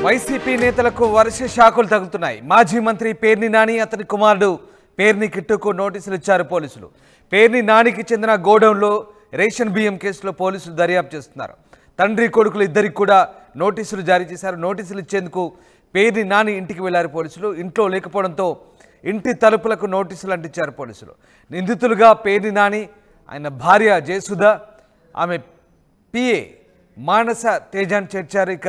YCP నేతలకు వరుస షాకులు తగులుతున్నాయి. మాజీ మంత్రి పేర్ని నాని అతని కుమారుడు పేర్ని కిట్టుకు నోటీసులు ఇచ్చారు పోలీసులు. పేర్ని నానికి చెందిన గోడౌన్లో రేషన్ బియ్యం కేసులో పోలీసులు దర్యాప్తు చేస్తున్నారు. తండ్రి కొడుకులు ఇద్దరికి కూడా నోటీసులు జారీ చేశారు. నోటీసులు ఇచ్చేందుకు పేర్ని నాని ఇంటికి వెళ్లారు పోలీసులు. ఇంట్లో లేకపోవడంతో ఇంటి తలుపులకు నోటీసులు అంటించారు పోలీసులు. నిందితులుగా పేర్ని నాని, ఆయన భార్య జయసుధ, ఆమె పిఏ మానస తేజాన్ని చేర్చారు. ఇక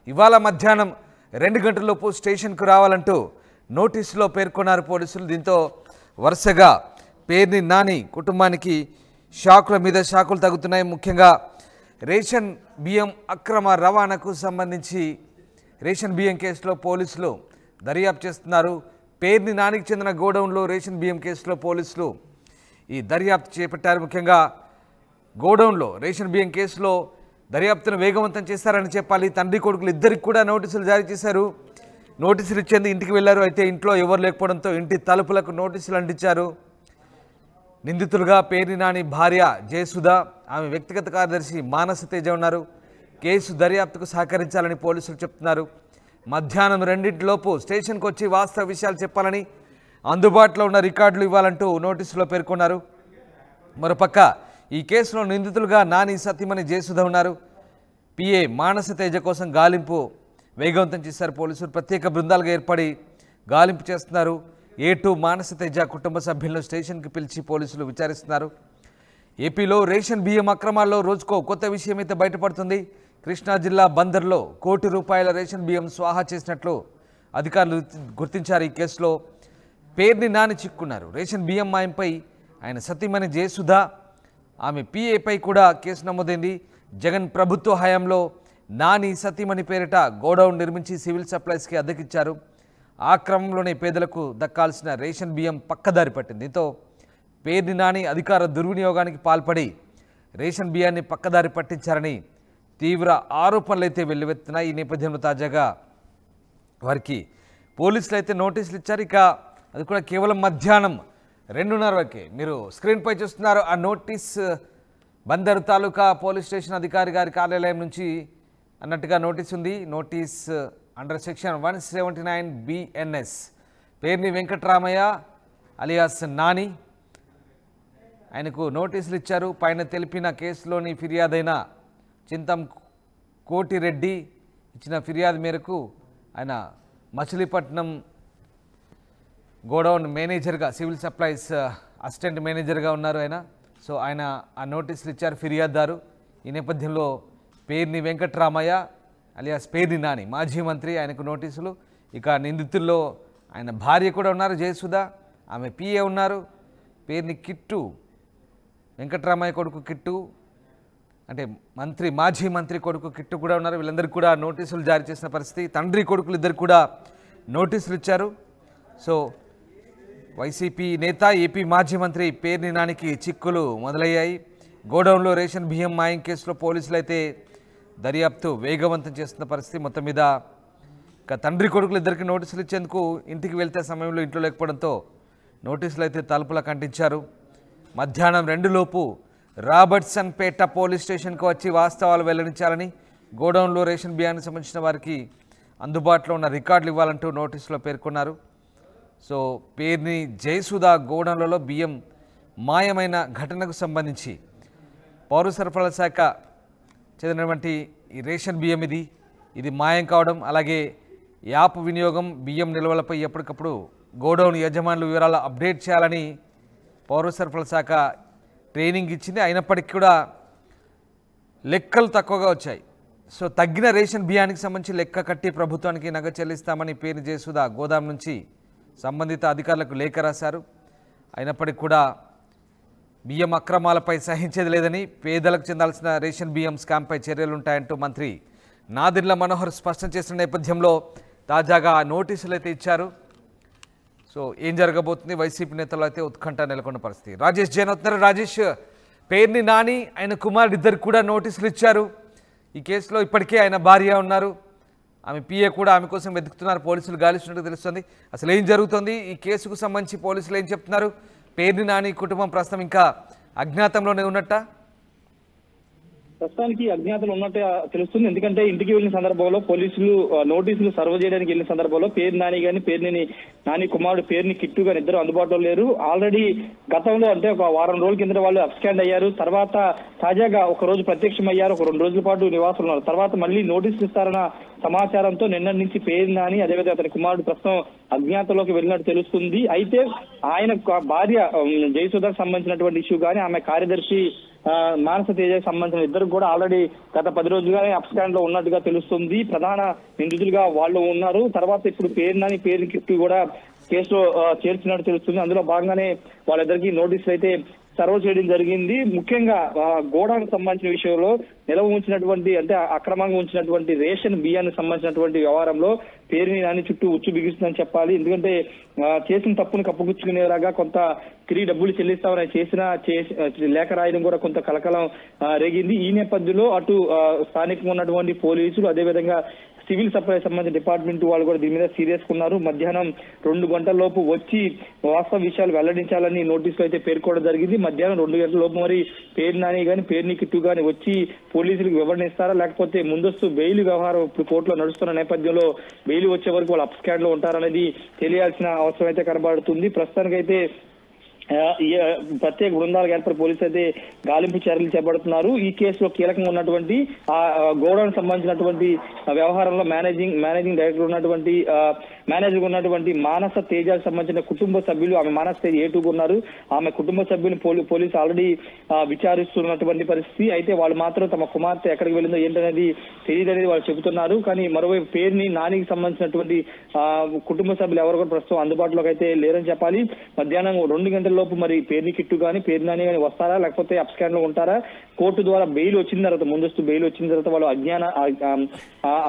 ఇవాళ మధ్యాహ్నం 2 గంటలలోపు స్టేషన్కు రావాలంటూ నోటీసులో పేర్కొన్నారు పోలీసులు. దీంతో వరుసగా పేర్ని నాని కుటుంబానికి షాకుల మీద షాకులు తగ్గుతున్నాయి. ముఖ్యంగా రేషన్ బియ్యం అక్రమ రవాణాకు సంబంధించి రేషన్ బియ్యం కేసులో పోలీసులు దర్యాప్తు చేస్తున్నారు. పేర్ని నానికి చెందిన గోడౌన్లో రేషన్ బియ్యం కేసులో పోలీసులు ఈ దర్యాప్తు చేపట్టారు. ముఖ్యంగా గోడౌన్లో రేషన్ బియ్యం కేసులో దర్యాప్తును వేగవంతం చేశారని చెప్పాలి. తండ్రి కొడుకులు ఇద్దరికి కూడా నోటీసులు జారీ చేశారు. నోటీసులు ఇచ్చేందుకు ఇంటికి వెళ్లారు. అయితే ఇంట్లో ఎవరు లేకపోవడంతో ఇంటి తలుపులకు నోటీసులు అంటించారు. నిందితులుగా పేర్ని నాని భార్య జయసుధ, ఆమె వ్యక్తిగత కార్యదర్శి మానస తేజ ఉన్నారు. కేసు దర్యాప్తుకు సహకరించాలని పోలీసులు చెప్తున్నారు. మధ్యాహ్నం 2 స్టేషన్కు వచ్చి వాస్తవ విషయాలు చెప్పాలని, అందుబాటులో ఉన్న రికార్డులు ఇవ్వాలంటూ నోటీసులో పేర్కొన్నారు. మరోపక్క ఈ కేసులో నిందితులుగా నాని సతీమణి జయసుధ ఉన్నారు. పిఏ మానస తేజ కోసం గాలింపు వేగవంతం చేశారు పోలీసులు. ప్రత్యేక బృందాలుగా ఏర్పడి గాలింపు చేస్తున్నారు. A2 మానస తేజ కుటుంబ సభ్యులను స్టేషన్కి పిలిచి పోలీసులు విచారిస్తున్నారు. ఏపీలో రేషన్ బియ్యం అక్రమాల్లో రోజుకో కొత్త విషయం అయితే బయటపడుతుంది. కృష్ణా జిల్లా బందర్లో ₹1 కోటి రేషన్ బియ్యం స్వాహా చేసినట్లు అధికారులు గుర్తించారు. ఈ కేసులో పేర్ని నాని చిక్కున్నారు. రేషన్ బియ్యం మాయంపై ఆయన సతీమణి జయసుధ, ఆమె పిఏపై కూడా కేసు నమోదైంది. జగన్ ప్రభుత్వ హయాంలో నాని సతీమణి పేరిట గోడౌన్ నిర్మించి సివిల్ సప్లైస్కి అద్దెకిచ్చారు. ఆ క్రమంలోనే పేదలకు దక్కాల్సిన రేషన్ బియ్యం పక్కదారి పట్టింది. దీంతో పేర్ని నాని అధికార దుర్వినియోగానికి పాల్పడి రేషన్ బియ్యాన్ని పక్కదారి పట్టించారని తీవ్ర ఆరోపణలు అయితే వెల్లువెత్తున్నాయి. ఈ నేపథ్యంలో తాజాగా వారికి పోలీసులు అయితే నోటీసులు ఇచ్చారు. ఇక అది కూడా కేవలం మధ్యాహ్నం 2:30కే. మీరు స్క్రీన్పై చూస్తున్నారు. ఆ notice Bandar taluka police station అధికారి గారి కార్యాలయం నుంచి అన్నట్టుగా నోటీస్ ఉంది. Notice under section 179 BNS Perni Venkatramaiah alias Nani, ఆయనకు నోటీసులు ఇచ్చారు. పైన తెలిపిన కేసులోని ఫిర్యాదైన చింతం కోటిరెడ్డి ఇచ్చిన ఫిర్యాదు మేరకు ఆయన మచిలీపట్నం గోడౌన్ మేనేజర్గా, సివిల్ సప్లైస్ అసిస్టెంట్ మేనేజర్గా ఉన్నారు ఆయన. సో ఆయన ఆ నోటీసులు ఇచ్చారు ఫిర్యాదుదారు. ఈ నేపథ్యంలో పేర్ని వెంకట్రామయ్య అలియాస్ పేర్ని నాని మాజీ మంత్రి, ఆయనకు నోటీసులు. ఇక నిందితుల్లో ఆయన భార్య కూడా ఉన్నారు జయసుధ, ఆమె పిఏ ఉన్నారు. పేర్ని కిట్టు, వెంకట్రామయ్య కొడుకు కిట్టు, అంటే మాజీ మంత్రి కొడుకు కిట్టు కూడా ఉన్నారు. వీళ్ళందరికీ కూడా నోటీసులు జారీ చేసిన పరిస్థితి. తండ్రి కొడుకులు ఇద్దరికి కూడా నోటీసులు ఇచ్చారు. సో వైసీపీ నేత, ఏపీ మాజీ మంత్రి పేర్ని నానికి చిక్కులు మొదలయ్యాయి. గోడౌన్లో రేషన్ బియ్యం మాయం కేసులో పోలీసులు అయితే దర్యాప్తు వేగవంతం చేస్తున్న పరిస్థితి. మొత్తం మీద ఇక తండ్రి కొడుకులు ఇద్దరికి నోటీసులు ఇచ్చేందుకు ఇంటికి వెళ్తే సమయంలో ఇంట్లో లేకపోవడంతో నోటీసులు అయితే తలుపులకు అంటించారు. మధ్యాహ్నం 2 రాబర్ట్సన్ పేట పోలీస్ స్టేషన్కు వచ్చి వాస్తవాలు వెల్లడించాలని, గోడౌన్లో రేషన్ బియ్యానికి సంబంధించిన వారికి అందుబాటులో ఉన్న రికార్డులు ఇవ్వాలంటూ నోటీసులో పేర్కొన్నారు. సో పేర్ని జయసుధ గోడౌన్లలో బియ్యం మాయమైన ఘటనకు సంబంధించి పౌర సరఫరాల శాఖ చెందినటువంటి ఈ రేషన్ బియ్యం ఇది మాయం కావడం, అలాగే యాప్ వినియోగం, బియ్యం నిల్వలపై ఎప్పటికప్పుడు గోడౌన్ యజమానుల వివరాలు అప్డేట్ చేయాలని పౌర సరఫరాల శాఖ ట్రైనింగ్ ఇచ్చింది. అయినప్పటికీ కూడా లెక్కలు తక్కువగా వచ్చాయి. సో తగ్గిన రేషన్ బియ్యానికి సంబంధించి లెక్క కట్టి ప్రభుత్వానికి నగదు చెల్లిస్తామని పేర్ని జయసుధ గోదాం నుంచి సంబంధిత అధికారులకు లేఖ రాశారు. అయినప్పటికీ కూడా బియ్యం అక్రమాలపై సహించేది లేదని, పేదలకు చెందాల్సిన రేషన్ బియ్యం స్కామ్పై చర్యలుంటాయంటూ మంత్రి నాదెండ్ల మనోహర్ స్పష్టం చేసిన నేపథ్యంలో తాజాగా నోటీసులు అయితే ఇచ్చారు. సో ఏం జరగబోతుంది? వైసీపీ నేతలు అయితే ఉత్కంఠ నెలకొన్న పరిస్థితి. రాజేష్ జైన్ అవుతున్నారు. రాజేష్, పేర్ని నాని ఆయన కుమారుడు ఇద్దరికి కూడా నోటీసులు ఇచ్చారు. ఈ కేసులో ఇప్పటికే ఆయన భార్య ఉన్నారు, ఆమె పిఏ కూడా ఆమె కోసం వెతుకుతున్నారు. పోలీసులు గాలిస్తున్నట్టు తెలుస్తుంది. అసలు ఏం జరుగుతుంది? ఈ కేసుకు సంబంధించి పోలీసులు ఏం చెప్తున్నారు? పేర్ని నాని కుటుంబం ప్రస్తుతం ఇంకా అజ్ఞాతంలోనే ఉన్నట్ట? ప్రస్తుతానికి అజ్ఞాతలు ఉన్నట్టు తెలుస్తుంది. ఎందుకంటే ఇంటికి వెళ్ళిన సందర్భంలో పోలీసులు నోటీసులు సర్వ్ చేయడానికి వెళ్ళిన సందర్భంలో పేరు నాని గాని పేరుని నాని కుమారుడు పేరుని కిట్టు గాని ఇద్దరు అందుబాటులో లేరు. ఆల్రెడీ గతంలో అంటే ఒక వారం రోజుల కింద వాళ్ళు అబ్స్కాండ్ అయ్యారు. తర్వాత తాజాగా ఒక రోజు ప్రత్యక్షమయ్యారు. ఒక 2 రోజుల పాటు నివాసం ఉన్నారు. తర్వాత మళ్ళీ నోటీసులు ఇస్తారన్న సమాచారంతో నిన్న నుంచి పేరు నాని అదేవిధంగా అతని కుమారుడు ప్రస్తుతం అజ్ఞాతంలోకి వెళ్ళినట్టు తెలుస్తుంది. అయితే ఆయన భార్య జయసుధకు సంబంధించినటువంటి ఇష్యూ కానీ ఆమె కార్యదర్శి మానస తేజకి సంబంధించిన ఇద్దరు కూడా ఆల్రెడీ గత 10 రోజులుగానే అబ్స్కాండ్ లో ఉన్నట్టుగా తెలుస్తుంది. ప్రధాన నిందితులుగా వాళ్ళు ఉన్నారు. తర్వాత ఇప్పుడు పేరు నాని పేరు కిట్టు కూడా కేసులో చేర్చినట్టు తెలుస్తుంది. అందులో భాగంగానే వాళ్ళిద్దరికి నోటీసులు అయితే సర్వ్ చేయడం జరిగింది. ముఖ్యంగా గోడాకు సంబంధించిన విషయంలో నిల్వ ఉంచినటువంటి అంటే అక్రమంగా ఉంచినటువంటి రేషన్ బియ్యానికి సంబంధించినటువంటి వ్యవహారంలో పేరుని నాని చుట్టూ ఉచ్చు బిగుస్తుందని చెప్పాలి. ఎందుకంటే చేసిన తప్పును కప్పుపుచ్చుకునేలాగా కొంత తిరిగి డబ్బులు చెల్లిస్తామని చేసిన లేఖ రాయడం కూడా కొంత కలకలం రేగింది. ఈ నేపథ్యంలో అటు స్థానికంగా ఉన్నటువంటి పోలీసులు అదేవిధంగా సివిల్ సప్లై సంబంధించిన డిపార్ట్మెంట్ వాళ్ళు కూడా దీని మీద సీరియస్ ఉన్నారు. మధ్యాహ్నం 2 గంటల లోపు వచ్చి వాస్తవ విషయాలు వెల్లడించాలని నోటీసులు అయితే పేర్కోవడం జరిగింది. మధ్యాహ్నం 2 గంటల లోపు మరి పేరు నాని గాని పేరుని కిట్టు గాని వచ్చి పోలీసులకు వివరణ ఇస్తారా లేకపోతే ముందస్తు బెయిల్ వ్యవహారం ఇప్పుడు కోర్టులో నడుస్తున్న నేపథ్యంలో బెయిల్ వచ్చే వరకు వాళ్ళు అప్స్కాండ్ లో ఉంటారనేది తెలియాల్సిన అవసరం అయితే కనబడుతుంది. ప్రస్తుతానికైతే ప్రత్యేక బృందాలకు ఏర్పడి పోలీసులు అయితే గాలింపు చర్యలు చేపడుతున్నారు. ఈ కేసులో కీలకంగా ఉన్నటువంటి ఆ గోడౌన్ సంబంధించినటువంటి వ్యవహారంలో మేనేజింగ్ డైరెక్టర్ ఉన్నటువంటి మానస తేజకు సంబంధించిన కుటుంబ సభ్యులు ఆమె మానస తేజ ఏటుగా ఉన్నారు. ఆమె కుటుంబ సభ్యులు పోలీసు ఆల్రెడీ విచారిస్తున్నటువంటి పరిస్థితి. అయితే వాళ్ళు మాత్రం తమ కుమార్తె ఎక్కడికి వెళ్ళిందో ఏంటనేది తెలియదనేది వాళ్ళు చెబుతున్నారు. కానీ మరోవైపు పేరుని నానికి సంబంధించినటువంటి కుటుంబ సభ్యులు ఎవరు కూడా ప్రస్తుతం అందుబాటులోకి అయితే లేరని చెప్పాలి. మధ్యాహ్నం 2 గంటల లోపు మరి పేరుని కిట్టు గాని పేరు నాని గాని వస్తారా లేకపోతే అబ్స్కాండ్ లో ఉంటారా? కోర్టు ద్వారా బెయిల్ వచ్చిన తర్వాత ముందస్తు బెయిల్ వచ్చిన తర్వాత వాళ్ళు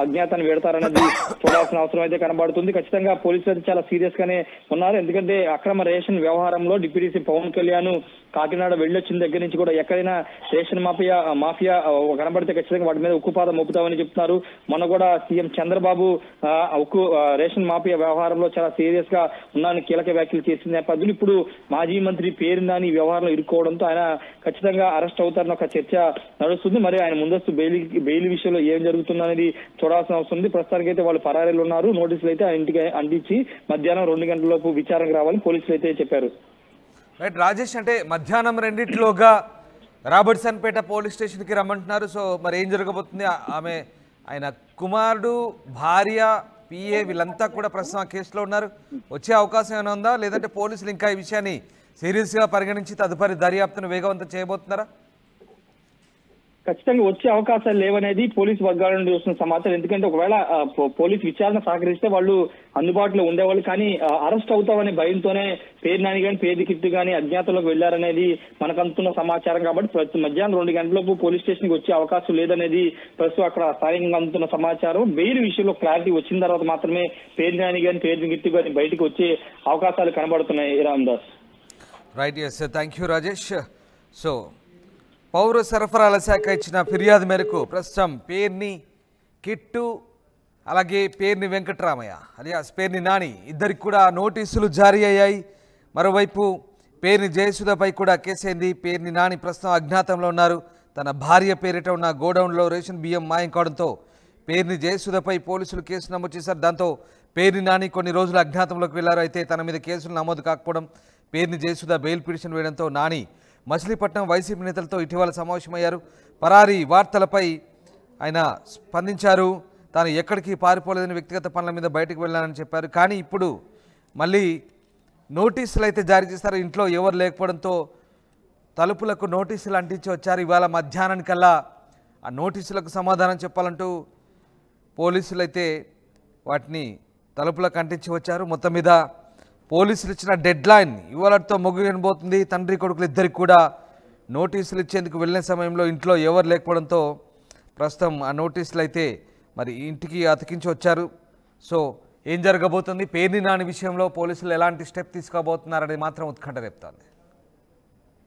అజ్ఞాతాన్ని పెడతారన్నది చూడాల్సిన అవసరం అయితే కనబడుతుంది. ఖచ్చితంగా పోలీసులు అయితే చాలా సీరియస్ గానే ఉన్నారు. ఎందుకంటే అక్రమ రేషన్ వ్యవహారంలో డిప్యూటీ సీఎం పవన్ కళ్యాణ్ కాకినాడ వెళ్ళొచ్చిన దగ్గర నుంచి కూడా ఎక్కడైనా రేషన్ మాఫియా కనబడితే ఖచ్చితంగా వాటి మీద ఉక్కుపాదం మోపుతామని చెప్తున్నారు. మొన్న కూడా సీఎం చంద్రబాబు రేషన్ మాఫియా వ్యవహారంలో చాలా సీరియస్ గా ఉన్నారని కీలక వ్యాఖ్యలు చేసిన నేపథ్యంలో ఇప్పుడు మాజీ మంత్రి పేరు నాని వ్యవహారంలో ఇరుక్కోవడంతో ఆయన ఖచ్చితంగా అరెస్ట్ అవుతారని ఒక చర్చ నడుస్తుంది. మరి ఆయన ముందస్తు బెయిల్ విషయంలో ఏం జరుగుతుందనేది చూడాల్సిన అవసరం ఉంది. ప్రస్తుతానికైతే వాళ్ళు పరారీలు ఉన్నారు. నోటీసులు అయితే ఇంటికి అందించి మధ్యాహ్నం 2 గంటల లోపు విచారణకు రావాలని పోలీసులు అయితే చెప్పారు. రైట్ రాజేష్, అంటే మధ్యాహ్నం 2 రాబర్ట్సన్పేట పోలీస్ స్టేషన్కి రమ్మంటున్నారు. సో మరి ఏం జరగబోతుంది? ఆయన కుమారుడు భార్య పిఏ వీళ్ళంతా కూడా ప్రస్తుతం కేసులో ఉన్నారు. వచ్చే అవకాశం ఏమైనా ఉందా లేదంటే పోలీసులు ఇంకా ఈ విషయాన్ని సీరియస్గా పరిగణించి తదుపరి దర్యాప్తును వేగవంతం చేయబోతున్నారా? ఖచ్చితంగా వచ్చే అవకాశాలు లేవనేది పోలీసు వర్గాల నుండి వస్తున్న సమాచారం. ఎందుకంటే ఒకవేళ పోలీసు విచారణ సహకరిస్తే వాళ్ళు అందుబాటులో ఉండేవాళ్ళు. కానీ అరెస్ట్ అవుతామనే భయంతోనే పేరు నాని గాని పేరు కిట్టు గాని అజ్ఞాతంలోకి వెళ్లారనేది మనకు అందుతున్న సమాచారం. కాబట్టి మధ్యాహ్నం 2 గంటలకు పోలీస్ స్టేషన్ కి వచ్చే అవకాశం లేదనేది ప్రస్తుతం అక్కడ స్థానికంగా అందుతున్న సమాచారం. బెయిల్ విషయంలో క్లారిటీ వచ్చిన తర్వాత మాత్రమే పేరు నాని గాని పేరు కిట్టు గాని బయటకు వచ్చే అవకాశాలు కనబడుతున్నాయి. Ramdas. Right, yes, thank you Rajesh. So పౌర సరఫరాల శాఖ ఇచ్చిన ఫిర్యాదు మేరకు ప్రస్తుతం పేర్ని కిట్టు అలాగే పేర్ని వెంకటరామయ్య అలియాస్ పేర్ని నాని ఇద్దరికి కూడా నోటీసులు జారీ అయ్యాయి. మరోవైపు పేర్ని జయసుధపై కూడా కేసైంది. పేర్ని నాని ప్రస్తుతం అజ్ఞాతంలో ఉన్నారు. తన భార్య పేరిట ఉన్న గోడౌన్లో రేషన్ బియ్యం మాయం కావడంతో పేర్ని జయసుధపై పోలీసులు కేసు నమోదు చేశారు. దాంతో పేర్ని నాని కొన్ని రోజులు అజ్ఞాతంలోకి వెళ్లారు. అయితే తన మీద కేసులు నమోదు కాకపోవడం, పేర్ని జయసుధ బెయిల్ పిటిషన్ వేయడంతో నాని మచిలీపట్నం వైసీపీ నేతలతో ఇటీవల సమావేశమయ్యారు. పరారీ వార్తలపై ఆయన స్పందించారు. తాను ఎక్కడికి పారిపోలేదని వ్యక్తిగత పనుల మీద బయటకు వెళ్ళానని చెప్పారు. కానీ ఇప్పుడు మళ్ళీ నోటీసులు అయితే జారీ చేస్తారు. ఇంట్లో ఎవరు లేకపోవడంతో తలుపులకు నోటీసులు అంటించి వచ్చారు. ఇవాళ మధ్యాహ్నానికల్లా ఆ నోటీసులకు సమాధానం చెప్పాలంటూ పోలీసులు అయితే వాటిని తలుపులకు అంటించి వచ్చారు. మొత్తం మీద పోలీసులు ఇచ్చిన డెడ్ లైన్ ఇవాళతో ముగియబోతుంది. తండ్రి కొడుకులు ఇద్దరికి కూడా నోటీసులు ఇచ్చేందుకు వెళ్ళిన సమయంలో ఇంట్లో ఎవరు లేకపోవడంతో ప్రస్తుతం ఆ నోటీసులు అయితే మరి ఇంటికి అతికించి వచ్చారు. సో ఏం జరగబోతుంది, పేర్ని నాని విషయంలో పోలీసులు ఎలాంటి స్టెప్ తీసుకోబోతున్నారనేది మాత్రం ఉత్కంఠ రేపుతోంది.